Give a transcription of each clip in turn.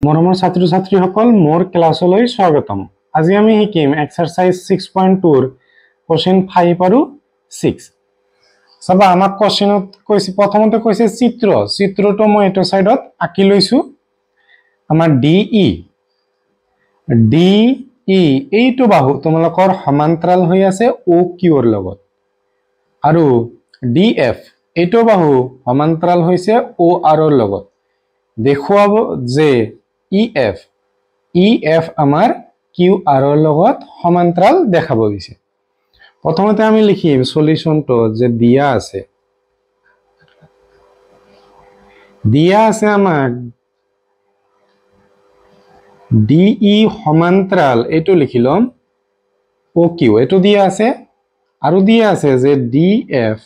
মৰমৰ ছাত্ৰ ছাত্ৰীসকল মোৰ ক্লাছলৈ স্বাগতম। আজি আমি শিকিম এক্সাৰসাইজ 6.2 ৰ কোৱেশ্চন 5 আৰু 6। চাবা আমাক কোৱেশ্চনত কৈছে প্ৰথমতে কৈছে চিত্ৰটো মই এটো সাইডত আঁকি লৈছো। আমাৰ DE এইটো বাহু তোমালোকৰ সমান্তৰাল হৈ আছে OQ ৰ লগত আৰু DF এইটো বাহু সমান্তৰাল হৈছে OR ৰ লগত। দেখুৱাব যে EF আমাৰ QR ৰ লগত সমান্তৰাল দেখাব দিছে। প্ৰথমতে আমি লিখিম সলিউশনটো যে দিয়া আছে আমাক DE সমান্তৰাল এইটো লিখিলম OQ এইটো দিয়া আছে আৰু দিয়া আছে যে DF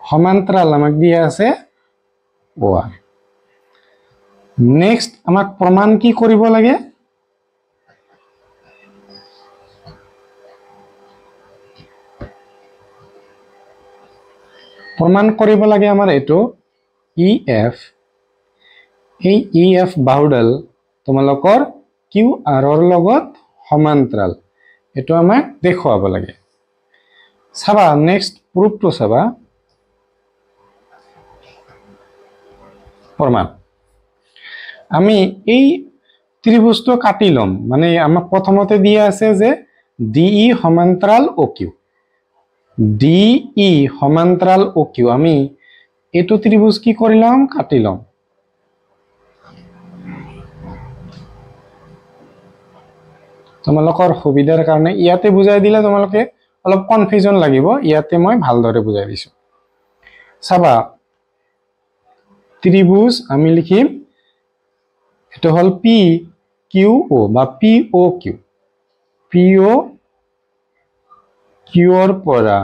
সমান্তৰাল আমাক দিয়া আছে OR। নেক্সট আমাক প্ৰমাণ কি কৰিব লাগে? প্ৰমাণ কৰিব লাগে আমাৰ এটো EF এই EF বাহুডাল তোমালোকৰ QR ৰ লগত সমান্তৰাল এটো আমাক দেখুৱাব লাগে। চাবা নেক্সট প্ৰুফটো চাবা প্ৰমাণ আমি এই ত্ৰিভুজটো কাটি লম। মানে আমাক প্ৰথমতে দিয়া আছে যে DE সমান্তৰাল OQ DE সমান্তৰাল OQ আমি এটো ত্ৰিভুজ কি কৰিলাম কাটিলাম। তোমালোকৰ সুবিধাৰ কাৰণে ইয়াতে বুজাই দিলে তোমালোকে অলপ কনফিউজন লাগিব, ইয়াতে মই ভালদৰে বুজাই দিছো। চাবা ত্ৰিভুজ আমি লিখিম এটো হল PQO বা POQ POQ ৰ পৰা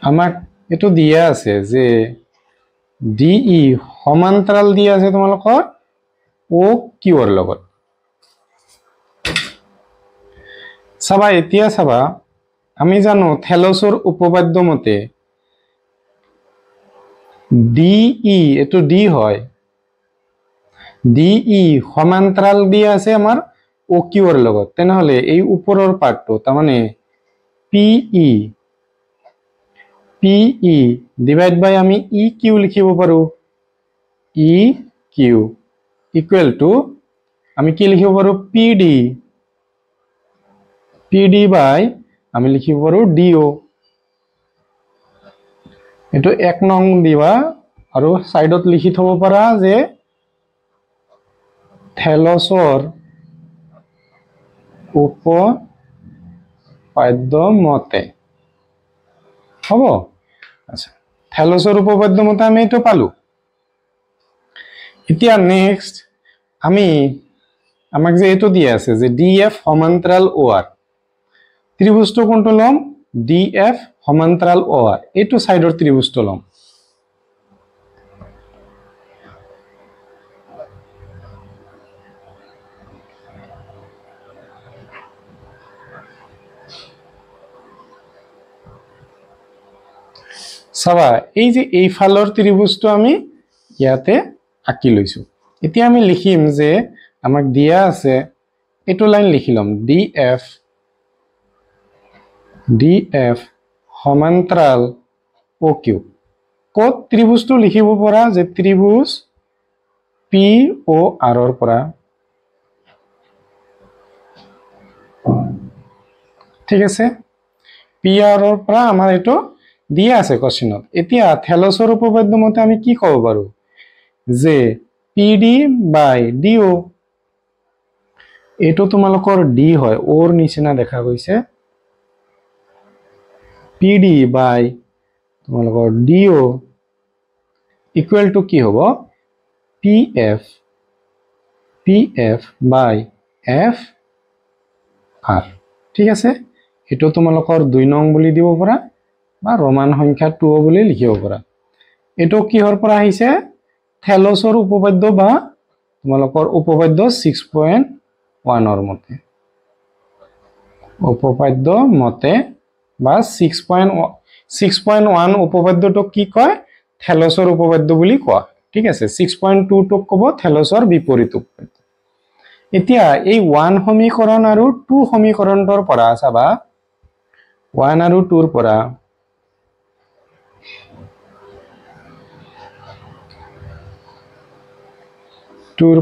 আমাক এটো দিয়া আছে যে DE সমান্তৰাল দিয়া আছে তোমালোকৰ OQ ৰ লগত। চাবা এতিয়া চাবা আমি জানো থেলছৰ উপপাদ্য মতে DE এটো D হয় DE সমান্তৰাল দিয়া আছে আমাৰ OQ ৰ লগত। তেনেহলে এই ওপৰৰ পাৰ্টটো তাৰ মানে PE ডিভাইড বাই আমি EQ লিখিব পাৰো। EQ ইকুয়াল টু আমি কি লিখিব পাৰো PD বাই আমি লিখিব পাৰো DO। এটো 1 নং দিবা আৰু সাইডত লিখি থব পাৰা যে থেলছৰ উপপাদ্য মতে হ'ব। আচ্ছা থেলছৰ উপপাদ্য মতে আমি এটো পালো। এতিয়া নেক্সট আমাক যে এটো দিয়া আছে যে DF সমান্তৰাল OR ত্ৰিভুজটো কোনটো লম DF সমান্তৰাল OR এটো সাইডৰ ত্ৰিভুজটো লম। চাবা এই যে এই ফালৰ ত্রিভুজটো আমি ইয়াতে আঁকি লৈছো। এতিয়া আমি লিখিম যে আমাক দিয়া আছে এটো লাইন লিখিলম DF সমান্তৰাল OQ কোত ত্ৰিভুজটো লিখিব পৰা যে ত্ৰিভুজ POR ৰ পৰা ঠিক আছে PR ৰ পৰা আমাৰ এটো দিয়া আছে কোশ্চেনত। এতিয়া থেলছৰ উপপাদ্য মতে আমি কি কব পাৰো যে PD বাই DO এটো তোমালোকৰ D হয় ওৰ নিচিনা দেখা গৈছে। PD বাই তোমালোকৰ DO ইকুয়াল টু কি হ'ব PF বাই FR। ঠিক আছে এটো তোমালোকৰ 2 নং বুলি দিব পাৰা বা ৰোমান সংখ্যা 2 বুলি লিখিব পাৰা। এটো কিহৰ পৰা আহিছে থেলছৰ উপপাদ্য বা তোমালোকৰ উপপাদ্য 6.1 ৰ মতে উপপাদ্য মতে বা 6.1 উপপাদ্যটো কি কয় থেলছৰ উপপাদ্য বুলি কোৱা। ঠিক আছে 6.2 টক কব থেলছৰ বিপৰীত উপপাদ্য এতিয়া এই 1 সমীকৰণ আৰু 2 সমীকৰণৰ পৰা চাবা 1 আৰু 2 ৰ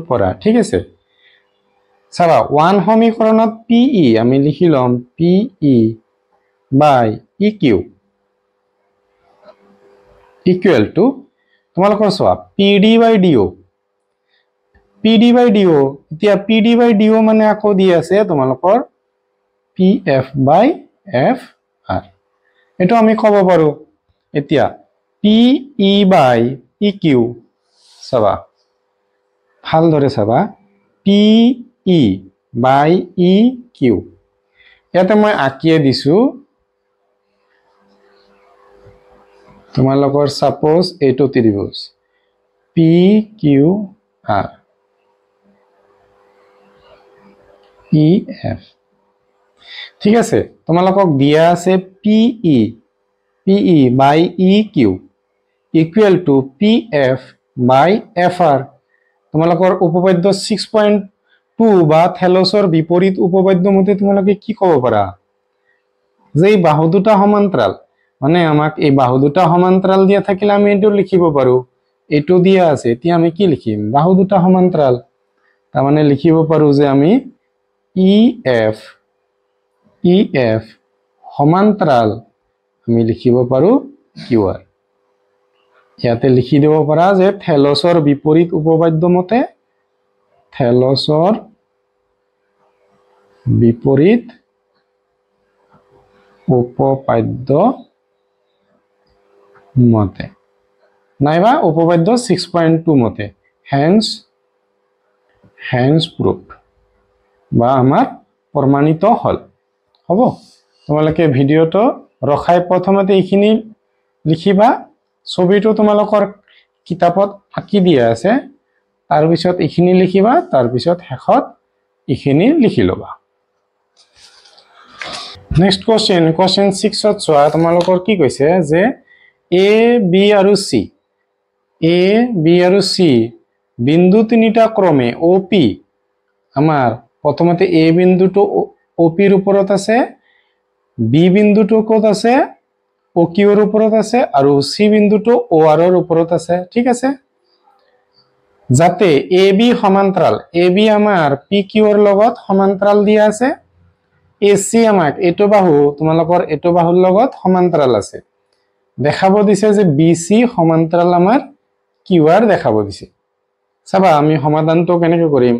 পৰা ঠিক আছে চাবা 1 সমীকৰণত PE আমি লিখি লম PE by EQ equal to তোমালোকৰ চোৱা PD by DO এতিয়া PD by DO মানে আকৌ দি আছে তোমালোকৰ PF by FR এটো আমি ক'ব পাৰো এতিয়া PE by EQ চাবা ভালদৰে চাবা PE by EQ ইয়াতে মই আকিয়ে দিছো তোমালোকৰ সাপোজ এইটো ত্ৰিভুজ PQR EF ঠিক আছে তোমালোকক দিয়া আছে PE by EQ equal to PF by FR তোমালোকৰ উপপাদ্য 6.2 বা থেলছৰ বিপৰীত উপপাদ্য মতে তোমালোকে কি ক'ব পাৰা যে এই বাহু দুটা সমান্তৰাল মানে আমাক এই বাহু দুটা সমান্তৰাল দিয়া থাকিলে আমি এটো লিখিব পাৰো এটো দিয়া আছে এতিয়া আমি কি লিখিম বাহু দুটা সমান্তৰাল তাৰ মানে লিখিব পাৰো যে আমি EF সমান্তৰাল আমি লিখিব পাৰো QR ইয়াতে লিখি দিব পাৰা যে থেলছৰ বিপৰীত উপপাদ্য মতে থেলছৰ বিপৰীত উপপাদ্য মতে নাইবা উপপাদ্য 6.2 মতে hence proved বা আমাৰ প্ৰমাণিত হল হ'ব তোমালোকে ভিডিওটো ৰখাই প্ৰথমতে এইখিনি লিখিবা ছবিটো তোমালোকৰ কিতাপত আঁকি দিয়া আছে তাৰ পিছত এইখিনি লিখিবা তাৰ পিছত শেষত এইখিনি লিখি লবা নেক্সট কোশ্চেন 6 ত চোৱা তোমালোকৰ কি কৈছে যে A B আৰু C বিন্দু তিনিটা ক্ৰমে OP আমাৰ প্ৰথমতে A বিন্দুটো OP ৰ ওপৰত আছে B বিন্দুটো ক'ত আছে OQ ৰ ওপৰত আছে আৰু C বিন্দুটো OR ৰ ওপৰত আছে ঠিক আছে যাতে AB সমান্তৰাল AB আমাৰ PQ ৰ লগত সমান্তৰাল দিয়া আছে AC আমাক এটো বাহু তোমালোকৰ এটো বাহুৰ লগত সমান্তৰাল আছে দেখাব দিছে যে BC সমান্তৰাল আমাৰ QR দেখাব দিছে চাবা আমি সমাধানটো কেনেকৈ কৰিম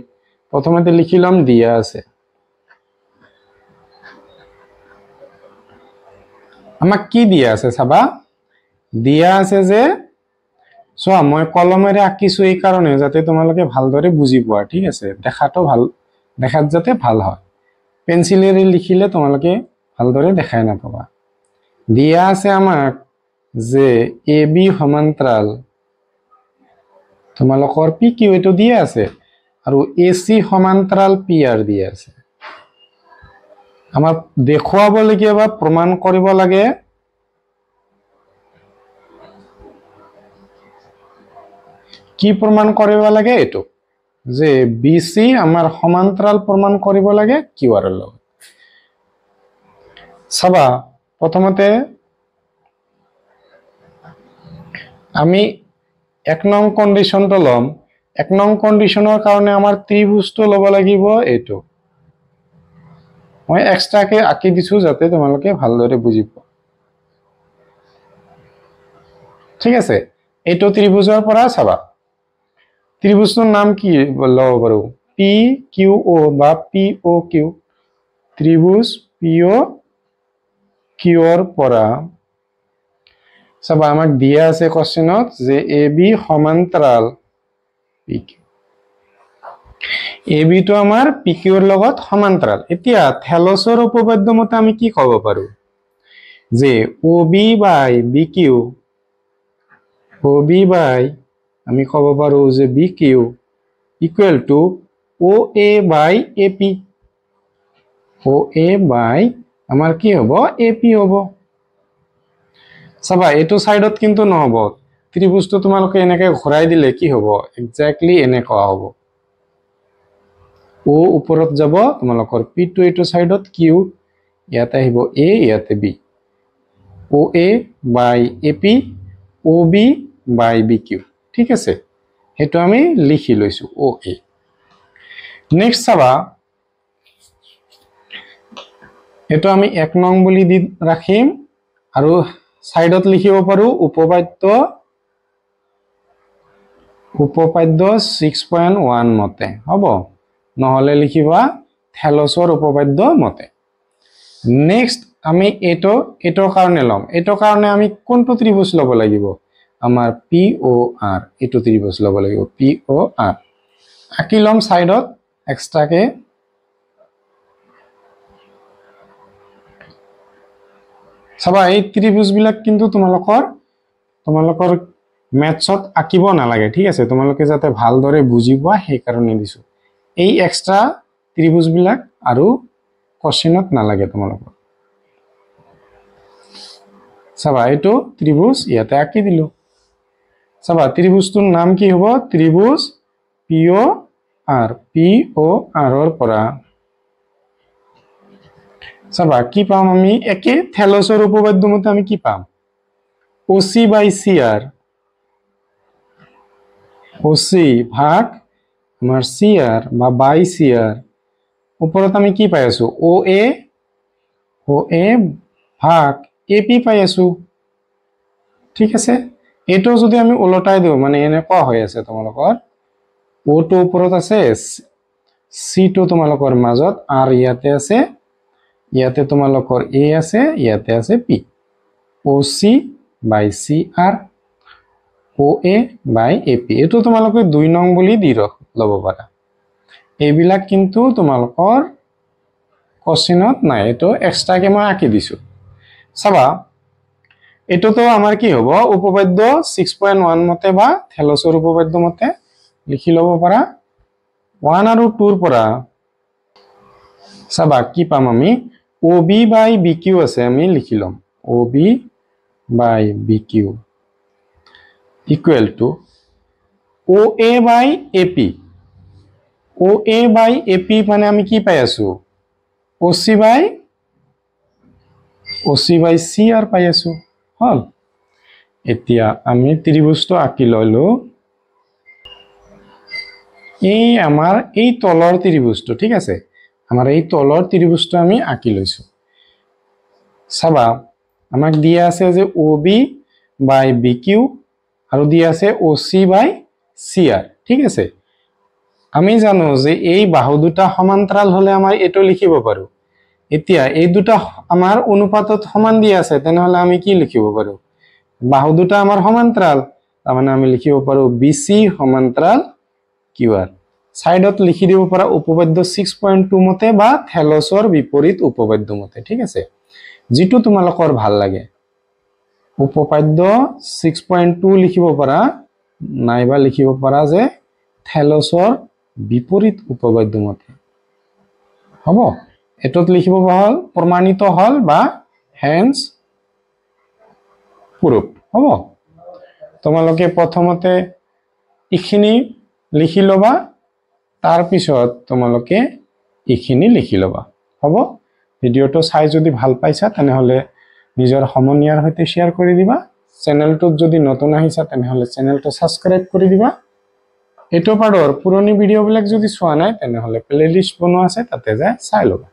প্ৰথমতে লিখি লম দিয়া আছে আমাক কি দিয়া আছে চাবা দিয়া আছে যে চোৱা মই কলমেৰে আঁকিছো এই কাৰণে যাতে তোমালোকে ভালদৰে বুজি পোৱা ঠিক আছে দেখাটো ভাল দেখাত যাতে ভাল হয় পেন্সিলেৰে লিখিলে তোমালোকে ভালদৰে দেখাই নাপাবা দিয়া আছে আমাক যে AB সমান্তৰাল তোমালোকৰ PQ এটো দিয়া আছে আৰু AC সমান্তৰাল PR দিয়া আছে আমাৰ দেখুৱাব লাগে বা প্ৰমাণ কৰিব লাগে কি প্ৰমাণ কৰিব লাগে এটো যে BC আমাৰ সমান্তৰাল প্ৰমাণ কৰিব লাগে QR ৰ লগত চাবা প্ৰথমতে আমি এক নং কন্ডিশনটো লম এক নং কন্ডিশনৰ কাৰণে আমাৰ ত্ৰিভুজটো লব লাগিব এটো মই এক্সট্ৰাকে আঁকি দিছো যাতে তোমালোকে ভালদৰে বুজি পোৱা ঠিক আছে এটো ত্ৰিভুজৰ পৰা চাবা ত্ৰিভুজৰ নাম কি লব পাৰো PQO বা POQ ত্ৰিভুজ POQ ৰ পৰা চাবা আমাক দিয়া আছে কোশ্চেনত যে AB সমান্তৰাল PQ AB টো আমাৰ PQ ৰ লগত সমান্তৰাল এতিয়া থেলছৰ উপপাদ্য মতে আমি কি ক'ব পাৰো যে OB by BQ আমি ক'ব পাৰো যে BQ equal to OA by AP OA by আমাৰ কি হ'ব AP হ'ব চাবা এটো সাইডত কিন্তু নহব ত্ৰিভুজটো তোমালোকে এনেকৈ ঘূৰাই দিলে কি হ'ব এক্স্যাক্টলি এনেকুৱা হ'ব ও ওপৰত যাব তোমালোকৰ p টো এইটো সাইডত q ইয়াতে আহিব a ইয়াতে b OA by AP OB by BQ ঠিক আছে হেতু আমি লিখি লৈছো OA নেক্সট চাবা এটো আমি 1 নং বুলি দি ৰাখিম আৰু সাইডত লিখিব পাৰো উপপাদ্য 6.1 মতে হ'ব নহলে লিখিবা থেলছৰ উপপাদ্য মতে নেক্সট আমি এটোৰ কাৰণে লম এটোৰ কাৰণে আমি কোনটো ত্ৰিভুজ লব লাগিব আমাৰ POR এটো ত্ৰিভুজ লব লাগিব POR আকি লম সাইডত এক্সট্ৰাকে সবা এই ত্ৰিভুজ বিলাক কিন্তু তোমালোকৰ ম্যাথছত আকিব নালাগে ঠিক আছে তোমালোকে যাতে ভালদৰে বুজি পোৱা সেই কাৰণে দিছো এই এক্সট্ৰা ত্ৰিভুজ বিলাক আৰু কোশ্চেনত নালাগে তোমালোকৰ সবা এটো ত্ৰিভুজ ইয়াতে আকি দিলো সবা ত্ৰিভুজটোৰ নাম কি হ'ব ত্ৰিভুজ POR ৰ পৰা সবা কি পাম আমি একে থেলছৰ উপপাদ্য মতে আমি কি পাম OC by CR OC ভাগ আমাৰ CR বা by CR ওপৰত আমি কি পাই আছো OA ভাগ AP পাই আছো ঠিক আছে এটো যদি আমি উলটাই দিও মানে এনেকুৱা হৈ আছে তোমালোকৰ O টো ওপৰত আছে C টো তোমালোকৰ মাজত আৰ ইয়াতে আছে ইয়াতে তোমালোকৰ A আছে ইয়াতে আছে P OC by CR OA by AP এটো তোমালোকে 2 নং বুলি দি লব পাৰা এইবিলাক কিন্তু তোমালোকৰ কোশ্চেনত নাই এটো এক্সট্ৰাকে মই আকি দিছো চাবা এটো তো আমাৰ কি হ'ব উপপাদ্য 6.1 মতে বা থেলছৰ উপপাদ্য মতে লিখি লব পাৰা 1 আৰু 2 ৰ পৰা চাবা কি পাম আমি OB by BQ আছে আমি লিখি লম OB by BQ equal to OA by AP OA by AP মানে আমি কি পাই আছো OC by CR পাই আছো হল এতিয়া আমি ত্ৰিভুজটো আকি ললো এই আমাৰ এই তলৰ ত্ৰিভুজটো ঠিক আছে আমাৰ এই তলৰ ত্ৰিভুজটো আমি আকি লৈছো চাবা আমাক দিয়া আছে যে OB by BQ আৰু দিয়া আছে OC by CR ঠিক আছে আমি জানো যে এই বাহু দুটা সমান্তৰাল হলে আমাৰ এটো লিখিব পাৰো এতিয়া এই দুটা আমাৰ অনুপাতত সমান দিয়া আছে তেনেহলে আমি কি লিখিব পাৰো বাহু দুটা আমাৰ সমান্তৰাল তাৰমানে আমি লিখিব পাৰো BC সমান্তৰাল QR সাইডত লিখি দিব পাৰা উপপাদ্য 6.2 মতে বা থেলছৰ বিপৰীত উপপাদ্য মতে ঠিক আছে যেটো তোমালোকৰ ভাল লাগে উপপাদ্য 6.2 লিখিব পাৰা নাইবা লিখিব পাৰা যে থেলছৰ বিপৰীত উপপাদ্য মতে হ'ব এটত লিখিব ভাল প্ৰমাণিত হল বা হেন্স প্ৰুফ হ'ব তোমালোকে প্ৰথমতে ইখিনি লিখি লবা তাৰ পিছত তোমালোকে ইখিনি লিখি লবা হ'ব ভিডিওটো চাই যদি ভাল পাইছা তেনেহলে নিজৰ সমনীয়াৰ সৈতে শেয়াৰ কৰি দিবা চেনেলটোত যদি নতুন আহিছা তেনেহলে চেনেলটো সাবস্ক্ৰাইব কৰি দিবা এটো পাৰৰ পুৰণি ভিডিওবিলাক যদি চোৱা নাই তেনেহলে প্লেলিষ্ট বনোৱা আছে তাতে যায় চাই লবা